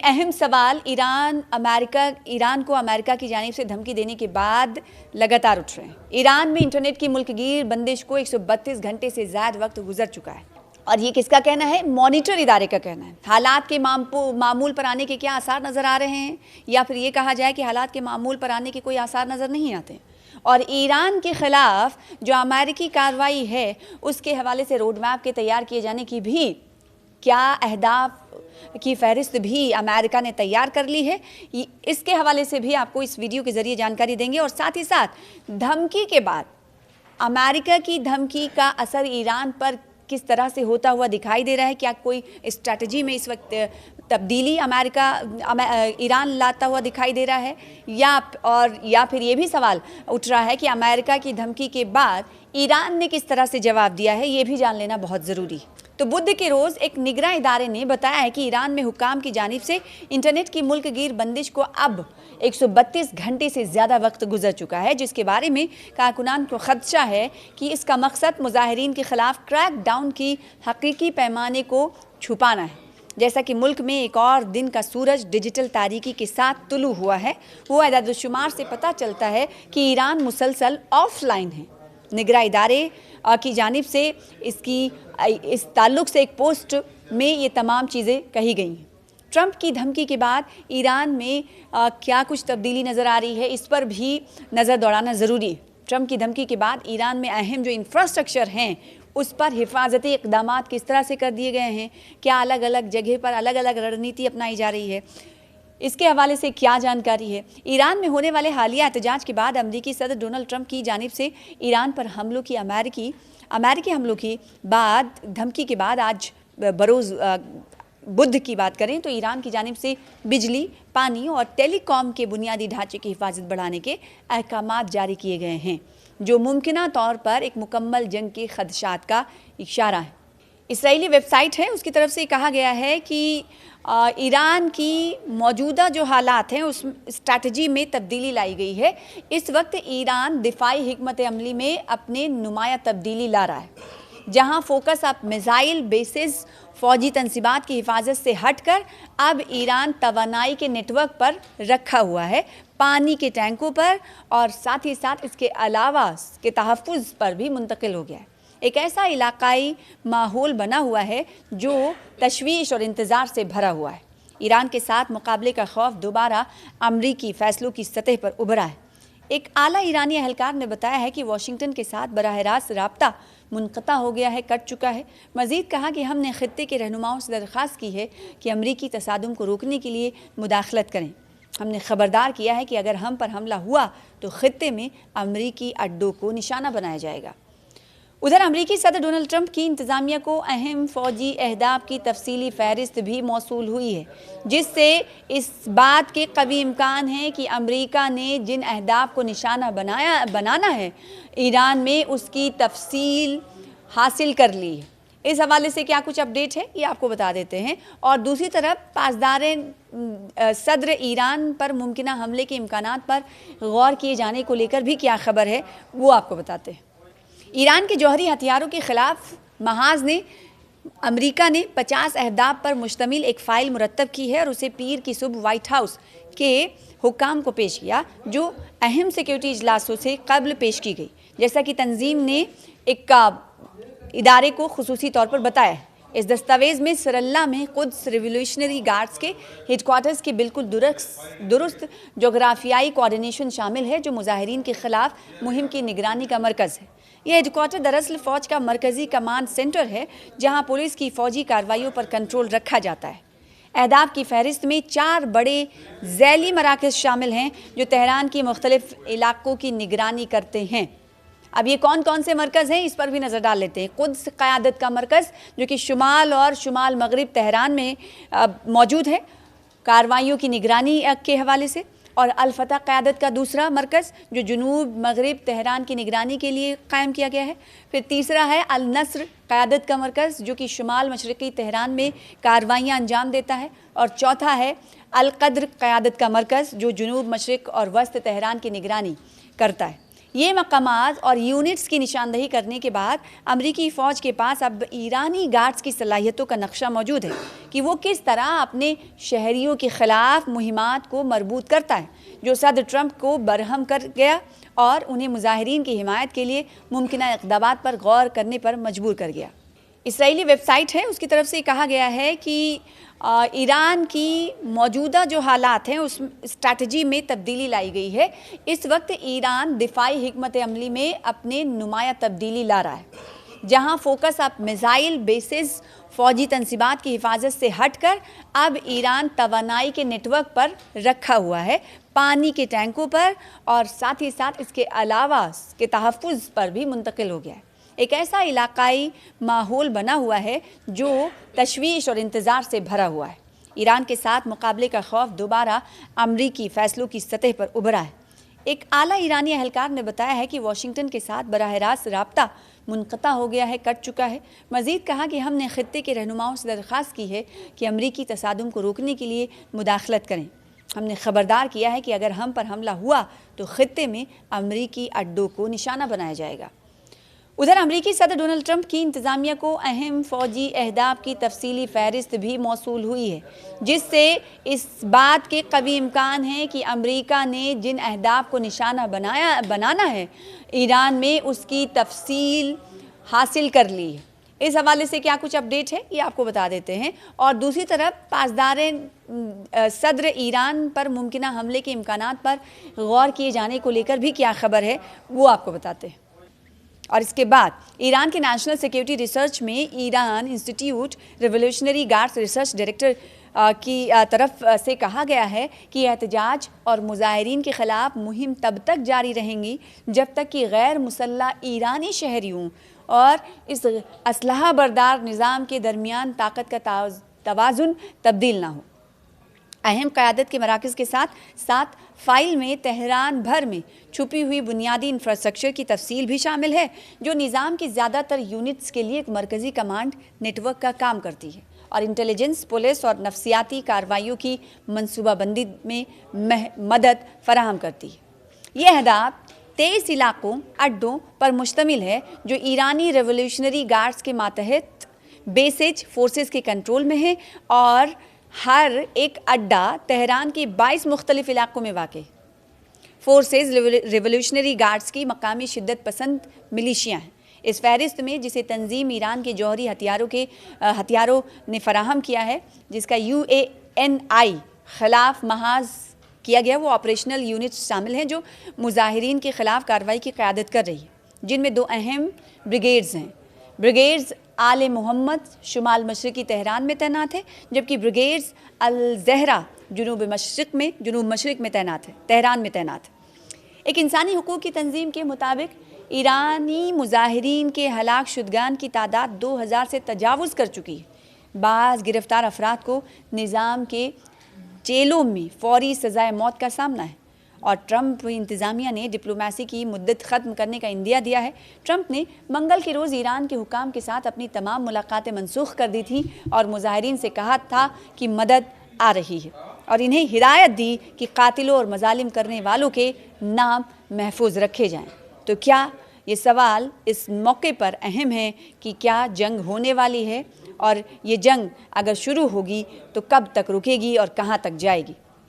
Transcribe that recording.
अहम सवाल ईरान को अमेरिका की जानिब से धमकी देने के बाद लगातार उठ रहे हैं। ईरान में इंटरनेट की मुल्कगीर बंदिश को 132 घंटे से ज़्यादा वक्त गुजर चुका है। और ये किसका कहना है? मॉनिटर इदारे का कहना है। हालात के मामूल पर आने के क्या आसार नज़र आ रहे हैं, या फिर ये कहा जाए कि हालात के मामूल पर आने के कोई आसार नज़र नहीं आते। और ईरान के ख़िलाफ़ जो अमेरिकी कार्रवाई है उसके हवाले से रोड मैप के तैयार किए जाने की भी क्या अहदाफ की फहरिस्त भी अमेरिका ने तैयार कर ली है, इसके हवाले से भी आपको इस वीडियो के ज़रिए जानकारी देंगे। और साथ ही साथ धमकी के बाद अमेरिका की धमकी का असर ईरान पर किस तरह से होता हुआ दिखाई दे रहा है, क्या कोई स्ट्रैटेजी में इस वक्त तब्दीली ईरान लाता हुआ दिखाई दे रहा है, या फिर ये भी सवाल उठ रहा है कि अमेरिका की धमकी के बाद ईरान ने किस तरह से जवाब दिया है, ये भी जान लेना बहुत ज़रूरी है। तो बुध के रोज़ एक निगरान इदारे ने बताया है कि ईरान में हुकाम की जानिब से इंटरनेट की मुल्कगीर बंदिश को अब 132 घंटे से ज़्यादा वक्त गुजर चुका है, जिसके बारे में कारकुनान को खदशा है कि इसका मकसद मुजाहिरीन के ख़िलाफ़ क्रैक डाउन की हकीकी पैमाने को छुपाना है। जैसा कि मुल्क में एक और दिन का सूरज डिजिटल तारीकी के साथ तुलू हुआ है, वो अदाद-ओ-शुमार से पता चलता है कि ईरान मुसलसल ऑफलाइन है। निगरान इदारे की जानिब से इस ताल्लुक से एक पोस्ट में ये तमाम चीज़ें कही गई हैं। ट्रंप की धमकी के बाद ईरान में क्या कुछ तब्दीली नज़र आ रही है, इस पर भी नज़र दौड़ाना ज़रूरी है। ट्रंप की धमकी के बाद ईरान में अहम जो इंफ्रास्ट्रक्चर हैं उस पर हिफाजती इक़दामात किस तरह से कर दिए गए हैं, क्या अलग अलग जगह पर अलग अलग रणनीति अपनाई जा रही है, इसके हवाले से क्या जानकारी है। ईरान में होने वाले हालिया एहतजाज के बाद अमरीकी सदर डोनाल्ड ट्रंप की जानिब से ईरान पर हमलों की अमेरिकी हमलों की बाद धमकी के बाद आज बरोज़ बुध की बात करें तो ईरान की जानिब से बिजली, पानी और टेलीकॉम के बुनियादी ढांचे की हिफाजत बढ़ाने के अहकामात जारी किए गए हैं, जो मुमकिना तौर पर एक मुकम्मल जंग के खदशात का इशारा है। इसराइली वेबसाइट है उसकी तरफ से कहा गया है कि ईरान की मौजूदा जो हालात हैं उस स्ट्रैटेजी में तब्दीली लाई गई है। इस वक्त ईरान दिफाई हिकमत अमली में अपने नुमाया तब्दीली ला रहा है, जहां फोकस अब मिसाइल बेसिस फ़ौजी तनसीबात की हिफाजत से हटकर अब ईरान तवानाई के नेटवर्क पर रखा हुआ है, पानी के टैंकों पर और साथ ही साथ इसके अलावा के तहफ़्फ़ुज़ पर भी मुंतकिल हो गया है। एक ऐसा इलाकाई माहौल बना हुआ है जो तशवीश और इंतज़ार से भरा हुआ है। ईरान के साथ मुकाबले का खौफ दोबारा अमरीकी फ़ैसलों की सतह पर उभरा है। एक आला ईरानी अहलकार ने बताया है कि वाशिंगटन के साथ बराह रास्त राब्ता मुनक़ता हो गया है, कट चुका है। मज़ीद कहा कि हमने ख़ित्ते के रहनुमाओं से दरख्वास्त की है कि अमरीकी तसादुम को रोकने के लिए मुदाखलत करें। हमने ख़बरदार किया है कि अगर हम पर हमला हुआ तो ख़ित्ते में अमरीकी अड्डों को निशाना बनाया जाएगा। उधर अमरीकी सदर डोनाल्ड ट्रंप की इंतज़ामिया को अहम फ़ौजी अहदाफ की तफसीली फ़हरिस्त भी मौसूल हुई है, जिससे इस बात के कवी इम्कान है कि अमरीका ने जिन अहदाफ को निशाना बनाना है ईरान में उसकी तफसील हासिल कर ली है। इस हवाले से क्या कुछ अपडेट है ये आपको बता देते हैं। और दूसरी तरफ पासदार सदर ईरान पर मुमकिना हमले के इम्कानात पर गौर किए जाने को लेकर भी क्या खबर है वो आपको बताते हैं। ईरान के जौहरी हथियारों के ख़िलाफ़ महाज ने अमेरिका ने 50 अहदाफ पर मुश्तमिल एक फ़ाइल मुरतब की है और उसे पीर की सुबह वाइट हाउस के हुक्काम को पेश किया, जो अहम सिक्योरिटी इजलासों से कबल पेश की गई। जैसा कि तंजीम ने एक इदारे को खुसूसी तौर पर बताया है। इस दस्तावेज़ में सरल्ला में कुद्स रिवोल्यूशनरी गार्ड्स के हेडक्वार्टर्स की बिल्कुल दुरुस्त जोग्राफियाई कोऑर्डिनेशन शामिल है, जो मुजाहिरीन के ख़िलाफ़ मुहिम की निगरानी का मरकज़ है। यह हेडक्वार्टर दरअसल फ़ौज का मरकज़ी कमांड सेंटर है, जहां पुलिस की फ़ौजी कार्रवाइयों पर कंट्रोल रखा जाता है। अहदाफ की फहरिस्त में 4 बड़े ज़ैली मराकज़ शामिल हैं, जो तेहरान की मुख्तलिफ़ इलाक़ों की निगरानी करते हैं। अब ये कौन कौन से मरकज़ हैं इस पर भी नज़र डाल लेते हैं। कुद्स क़यादत का मरकज़, जो कि शुमाल और शुमाल मगरिब तेहरान में मौजूद है कार्रवाइयों की निगरानी के हवाले से, और अल-फतह क़यादत का दूसरा मरकज़ जो जुनूब मगरिब तेहरान की निगरानी के लिए कायम किया गया है। फिर तीसरा है अल-नस्र क़यादत का मरकज़, जो कि शुमाल मशरक़ी तेहरान में कार्रवाइयाँ अंजाम देता है। और चौथा है अल-क़द्र क़यादत का मरकज़, जो जुनूब मशरिक़ और वस्त तेहरान की निगरानी करता है। ये मकामात और यूनिट्स की निशानदही करने के बाद अमरीकी फ़ौज के पास अब ईरानी गार्ड्स की सलाहियतों का नक्शा मौजूद है कि वो किस तरह अपने शहरियों के ख़िलाफ़ मुहिमात को मरबूत करता है, जो सदर ट्रंप को बरहम कर गया और उन्हें मुजाहिरीन की हिमायत के लिए मुमकिना इक़दामात पर गौर करने पर मजबूर कर गया। इसराइली वेबसाइट है, उसकी तरफ से कहा गया है कि ईरान की मौजूदा जो हालात हैं उस स्ट्रैटेजी में तब्दीली लाई गई है। इस वक्त ईरान दिफाई हिकमत अमली में अपने नुमाया तब्दीली ला रहा है, जहां फोकस अब मिसाइल बेसिस फ़ौजी तनसीबात की हिफाजत से हटकर अब ईरान तवानाई के नेटवर्क पर रखा हुआ है, पानी के टैंकों पर और साथ ही साथ इसके अलावा के तहफ़्फ़ुज़ पर भी मुंतकिल हो गया है। एक ऐसा इलाकाई माहौल बना हुआ है जो तशवीश और इंतज़ार से भरा हुआ है। ईरान के साथ मुकाबले का खौफ दोबारा अमरीकी फ़ैसलों की सतह पर उभरा है। एक आला ईरानी अहलकार ने बताया है कि वाशिंगटन के साथ बराह रास्त राब्ता मुनक़ता हो गया है, कट चुका है। मज़ीद कहा कि हमने ख़ित्ते के रहनुमाओं से दरख्वास्त की है कि अमरीकी तसादुम को रोकने के लिए मुदाखलत करें। हमने ख़बरदार किया है कि अगर हम पर हमला हुआ तो ख़ित्ते में अमरीकी अड्डों को निशाना बनाया जाएगा। उधर अमरीकी सदर डोनाल्ड ट्रंप की इंतज़ामिया को अहम फ़ौजी अहदाफ की तफसीली फ़हरिस्त भी मौसूल हुई है, जिससे इस बात के कवी इम्कान है कि अमरीका ने जिन अहदाफ को निशाना बनाना है ईरान में उसकी तफसील हासिल कर ली है। इस हवाले से क्या कुछ अपडेट है ये आपको बता देते हैं। और दूसरी तरफ पासदार सदर ईरान पर मुमकिना हमले के इम्कानात पर गौर किए जाने को लेकर भी क्या खबर है वो आपको बताते हैं। और इसके बाद ईरान के नेशनल सिक्योरिटी रिसर्च में Iran institute revolutionary guards research director की तरफ से कहा गया है कि एहतजाज और मुजाहिरीन के ख़िलाफ़ मुहिम तब तक जारी रहेंगी जब तक कि गैर मुसल्लह ईरानी शहरियों और इस असलहा बरदार निज़ाम के दरमियान ताकत का तवाज़ुन तब्दील ना हो। अहम क़यादत के मराकज़ के साथ साथ फ़ाइल में तेहरान भर में छुपी हुई बुनियादी इंफ्रास्ट्रक्चर की तफसील भी शामिल है, जो निज़ाम की ज़्यादातर यूनिट्स के लिए एक मरकज़ी कमांड नेटवर्क का काम करती है और इंटेलिजेंस, पुलिस और नफ्सियाती कार्रवाइयों की मनसूबाबंदी में मदद फराहम करती है। ये अहदाफ 23 इलाकों अड्डों पर मुश्तमिल है जो ईरानी रेवोल्यूशनरी गार्ड्स के मातहत बेसिज फोर्सेस के कंट्रोल में है और हर एक अड्डा तेहरान के 22 मुख्तलिफ इलाकों में वाक़। फोर्सेस रिवोल्यूशनरी गार्ड्स की मकामी शिद्दत पसंद मिलिशियाँ हैं। इस फहरिस्त में जिसे तंजीम ईरान के जौहरी हथियारों ने फराहम किया है, जिसका UANI खिलाफ महाज किया गया, वो ऑपरेशनल यूनिट्स शामिल हैं जो मुजाहिरीन के ख़िलाफ़ कार्रवाई की क़यादत कर रही है, जिनमें 2 अहम ब्रिगेड्स हैं। ब्रिगेड्स आले मोहम्मद शुमाल मशरक़ी तेहरान में तैनात है, जबकि ब्रिगेड्स अल ज़हरा जुनूब मशरिक़ में तैनात है, तेहरान में तैनात है। एक इंसानी हुकूक़ की तंजीम के मुताबिक ईरानी मुजाहिरीन के हलाक शुदगान की तादाद 2000 से तजावुज़ कर चुकी है। बाज़ गिरफ्तार अफराद को निज़ाम के जेलों में फ़ौरी सज़ाए मौत का सामना है और ट्रंप इंतज़ामिया ने डिप्लोमेसी की मुद्दत ख़त्म करने का इंदिया दिया है। ट्रंप ने मंगल के रोज़ ईरान के हुकाम के साथ अपनी तमाम मुलाकातें मनसूख कर दी थी और मुजाहिरीन से कहा था कि मदद आ रही है और इन्हें हिदायत दी कि कातिलों और मजालिम करने वालों के नाम महफूज रखे जाएं। तो क्या ये सवाल इस मौके पर अहम है कि क्या जंग होने वाली है और ये जंग अगर शुरू होगी तो कब तक रुकेगी और कहाँ तक जाएगी।